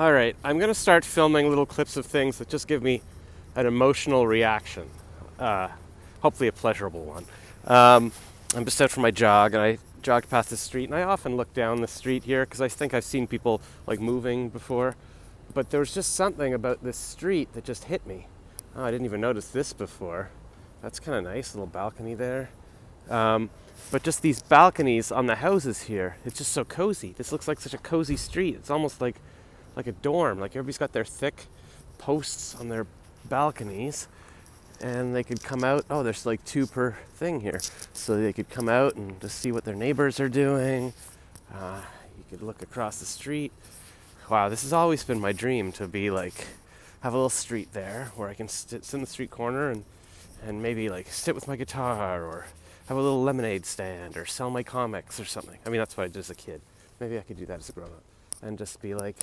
All right, I'm going to start filming little clips of things that just give me an emotional reaction, uh, hopefully a pleasurable one. I'm just out for my jog, and I jogged past this street, and I often look down the street here because I think I've seen people like moving before, but there was just something about this street that just hit me. Oh, I didn't even notice this before. That's kind of nice, little balcony there. But just these balconies on the houses here, it's just so cozy. This looks like such a cozy street. It's almost like a dorm. Like everybody's got their thick posts on their balconies, and they could come out. Oh, there's like 2 per thing here, so they could come out and just see what their neighbors are doing. You could look across the street. Wow, this has always been my dream, to be like, have a little street there where I can sit in the street corner and maybe like sit with my guitar, or have a little lemonade stand, or sell my comics or something. I mean, that's what I did as a kid. Maybe I could do that as a grown-up and just be like,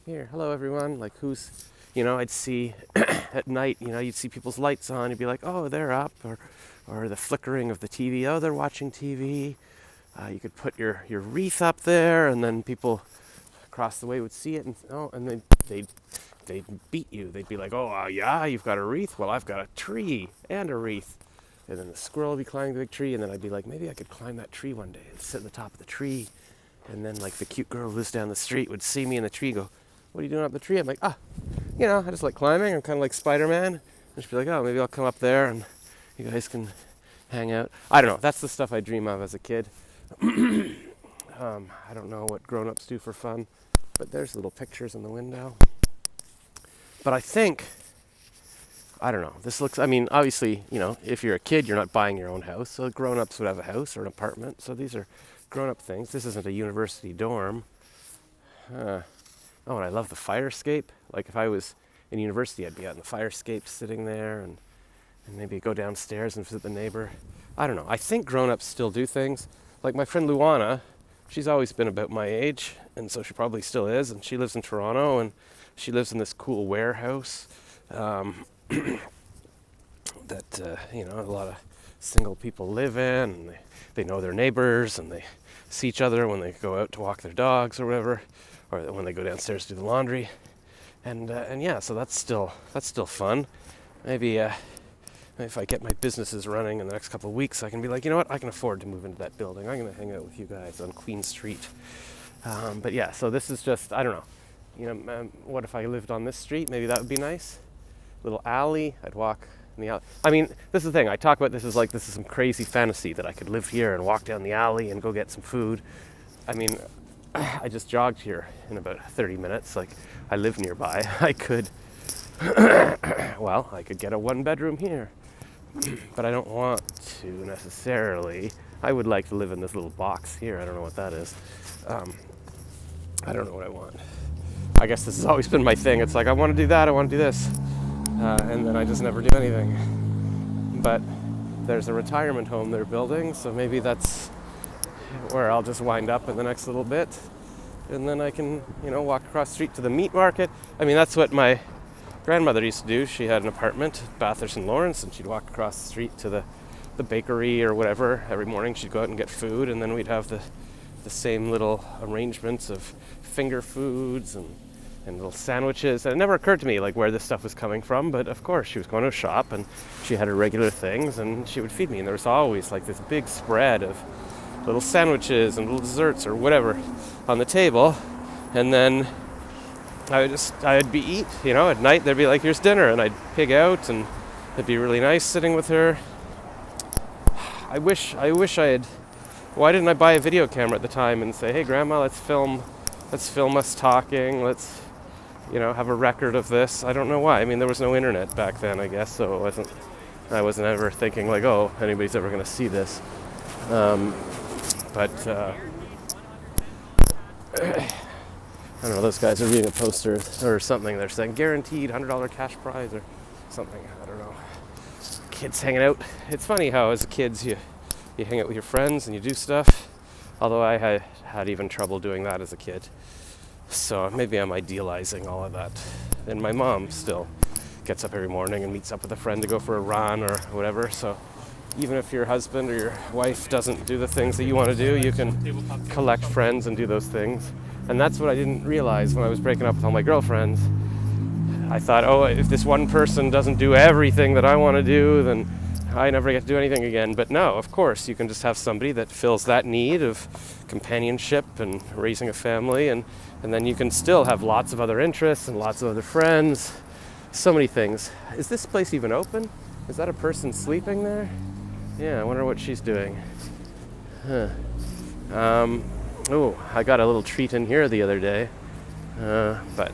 here, hello everyone, like who's, I'd see at night, you'd see people's lights on, you'd be like, oh, they're up, or the flickering of the TV, oh, they're watching TV. You could put your wreath up there, and then people across the way would see it, and then they'd beat you. They'd be like, oh, yeah, you've got a wreath? Well, I've got a tree and a wreath. And then the squirrel would be climbing the big tree, and then I'd be like, maybe I could climb that tree one day and sit on the top of the tree. And then like the cute girl who lives down the street would see me in the tree, go, what are you doing up the tree? I'm like, I just like climbing. I'm kind of like Spider-Man. And she'd be like, oh, maybe I'll come up there and you guys can hang out. I don't know. That's the stuff I dream of as a kid. I don't know what grown-ups do for fun, but there's little pictures in the window. But I don't know. This looks, obviously, if you're a kid, you're not buying your own house. So grown-ups would have a house or an apartment. So these are grown-up things. This isn't a university dorm. Oh, and I love the fire escape. Like if I was in university, I'd be out in the fire escape sitting there and maybe go downstairs and visit the neighbor. I don't know. I think grown-ups still do things. Like my friend Luana, she's always been about my age, and so she probably still is, and she lives in Toronto, and she lives in this cool warehouse that, a lot of single people live in, and they know their neighbors, and they see each other when they go out to walk their dogs or whatever, or when they go downstairs to do the laundry, and yeah, so that's still fun. Maybe if I get my businesses running in the next couple of weeks, I can be like, you know what, I can afford to move into that building. I'm going to hang out with you guys on Queen Street. But yeah, so this is just, I don't know. What if I lived on this street? Maybe that would be nice. Little alley. I'd walk in the alley. I mean, this is the thing. I talk about this as like this is some crazy fantasy that I could live here and walk down the alley and go get some food. I mean, I just jogged here in about 30 minutes. Like, I live nearby. I could, I could get a 1-bedroom here. But I don't want to necessarily. I would like to live in this little box here. I don't know what that is. I don't know what I want. I guess this has always been my thing. It's like, I want to do that, I want to do this. And then I just never do anything. But there's a retirement home they're building, so maybe that's where I'll just wind up in the next little bit. And then I can, walk across the street to the meat market. I mean, that's what my grandmother used to do. She had an apartment at Bathurst and Lawrence, and she'd walk across the street to the bakery or whatever. Every morning she'd go out and get food, and then we'd have the same little arrangements of finger foods and little sandwiches. And it never occurred to me like where this stuff was coming from, but of course she was going to a shop and she had her regular things and she would feed me, and there was always like this big spread of little sandwiches and little desserts or whatever on the table. And then I'd be eat, at night they'd be like, here's dinner, and I'd pig out, and it'd be really nice sitting with her. I wish I had, why didn't I buy a video camera at the time and say, hey grandma, let's film us talking, let's, have a record of this. I don't know why. I mean, there was no internet back then, I guess, so I wasn't ever thinking like, oh, anybody's ever going to see this. But I don't know, those guys are reading a poster or something. They're saying guaranteed $100 cash prize or something. I don't know. Kids hanging out. It's funny how as kids you hang out with your friends and you do stuff. Although I had even trouble doing that as a kid. So maybe I'm idealizing all of that. And my mom still gets up every morning and meets up with a friend to go for a run or whatever. So even if your husband or your wife doesn't do the things that you want to do, you can collect friends and do those things. And that's what I didn't realize when I was breaking up with all my girlfriends. I thought, oh, if this one person doesn't do everything that I want to do, then I never get to do anything again. But no, of course, you can just have somebody that fills that need of companionship and raising a family, and then you can still have lots of other interests and lots of other friends. So many things. Is this place even open? Is that a person sleeping there? Yeah, I wonder what she's doing. Huh. Oh, I got a little treat in here the other day, but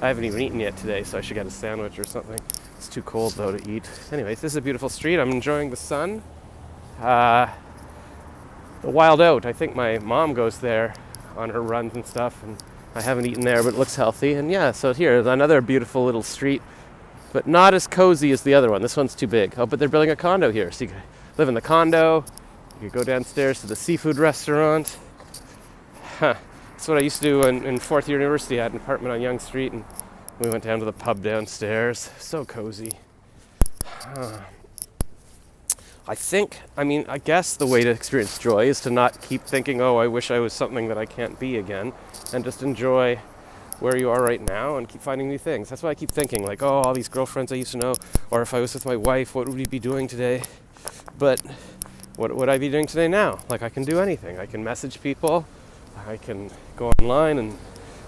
I haven't even eaten yet today, so I should get a sandwich or something. It's too cold, though, to eat. Anyways, this is a beautiful street. I'm enjoying the sun. The Wild Oat, I think my mom goes there on her runs and stuff, and I haven't eaten there, but it looks healthy. And yeah, so here's another beautiful little street, but not as cozy as the other one. This one's too big. Oh, but they're building a condo here, so you can live in the condo. You could go downstairs to the seafood restaurant. Huh. That's what I used to do in fourth year university. I had an apartment on Yonge Street, and we went down to the pub downstairs. So cozy. I guess the way to experience joy is to not keep thinking, oh, I wish I was something that I can't be again, and just enjoy where you are right now and keep finding new things. That's why I keep thinking, like, oh, all these girlfriends I used to know, or if I was with my wife, what would we be doing today? But what would I be doing today now? Like, I can do anything. I can message people. I can go online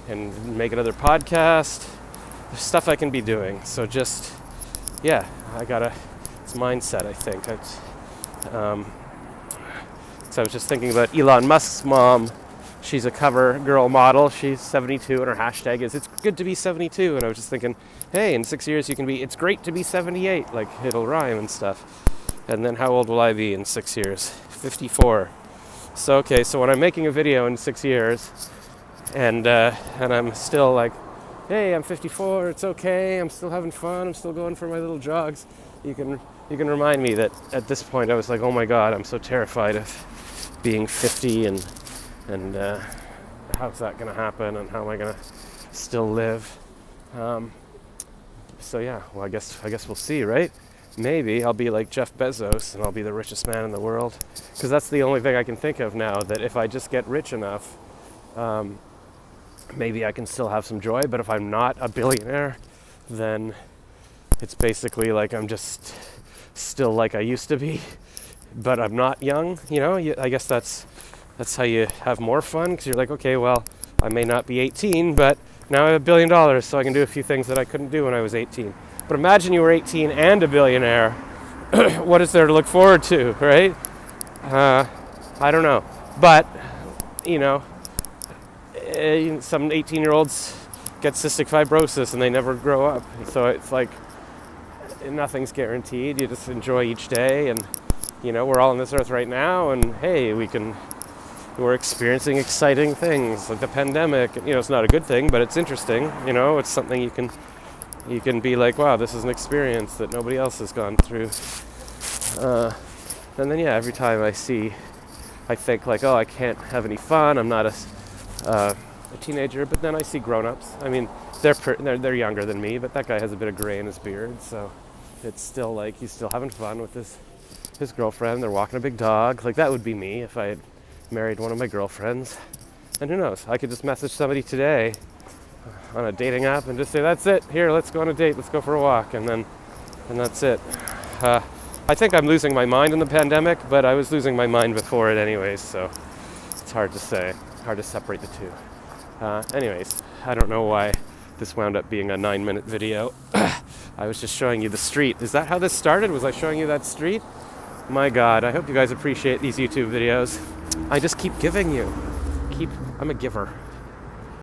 and make another podcast. There's stuff I can be doing. So just, yeah, it's mindset, I think. So I was just thinking about Elon Musk's mom. She's a cover girl model. She's 72, and her hashtag is, it's good to be 72. And I was just thinking, hey, in 6 years you can be, it's great to be 78. Like, it'll rhyme and stuff. And then how old will I be in 6 years? 54. So, okay, so when I'm making a video in 6 years, and I'm still like, hey, I'm 54, it's okay, I'm still having fun, I'm still going for my little jogs, you can remind me that at this point I was like, oh my God, I'm so terrified of being 50, and how's that going to happen, and how am I going to still live? So yeah, well, I guess we'll see, right? Maybe I'll be like Jeff Bezos and I'll be the richest man in the world, because that's the only thing I can think of now, that if I just get rich enough, maybe I can still have some joy. But if I'm not a billionaire, then it's basically like I'm just still like I used to be, but I'm not young, you know? I guess that's how you have more fun, because you're like, okay, well, I may not be 18, but now I have $1 billion, so I can do a few things that I couldn't do when I was 18. But imagine you were 18 and a billionaire. What is there to look forward to, right? I don't know. But, you know, some 18-year-olds get cystic fibrosis and they never grow up. So it's like nothing's guaranteed. You just enjoy each day. And, you know, we're all on this earth right now. And, hey, we're experiencing exciting things like the pandemic. You know, it's not a good thing, but it's interesting. You know, it's something you can be like, wow, this is an experience that nobody else has gone through. And then, yeah, every time I think like, oh, I can't have any fun. I'm not a teenager. But then I see grown-ups. I mean, they're younger than me, but that guy has a bit of gray in his beard. So it's still like he's still having fun with his girlfriend. They're walking a big dog. Like, that would be me if I had married one of my girlfriends. And who knows? I could just message somebody today on a dating app and just say, that's it, here, let's go on a date, let's go for a walk, and that's it. I think I'm losing my mind in the pandemic, but I was losing my mind before it anyways, so it's hard to say, hard to separate the two. Anyways, I don't know why this wound up being a 9-minute video. I was just showing you the street. Is that how this started? Was I showing you that street? My God, I hope you guys appreciate these YouTube videos. I just keep giving you. I'm a giver.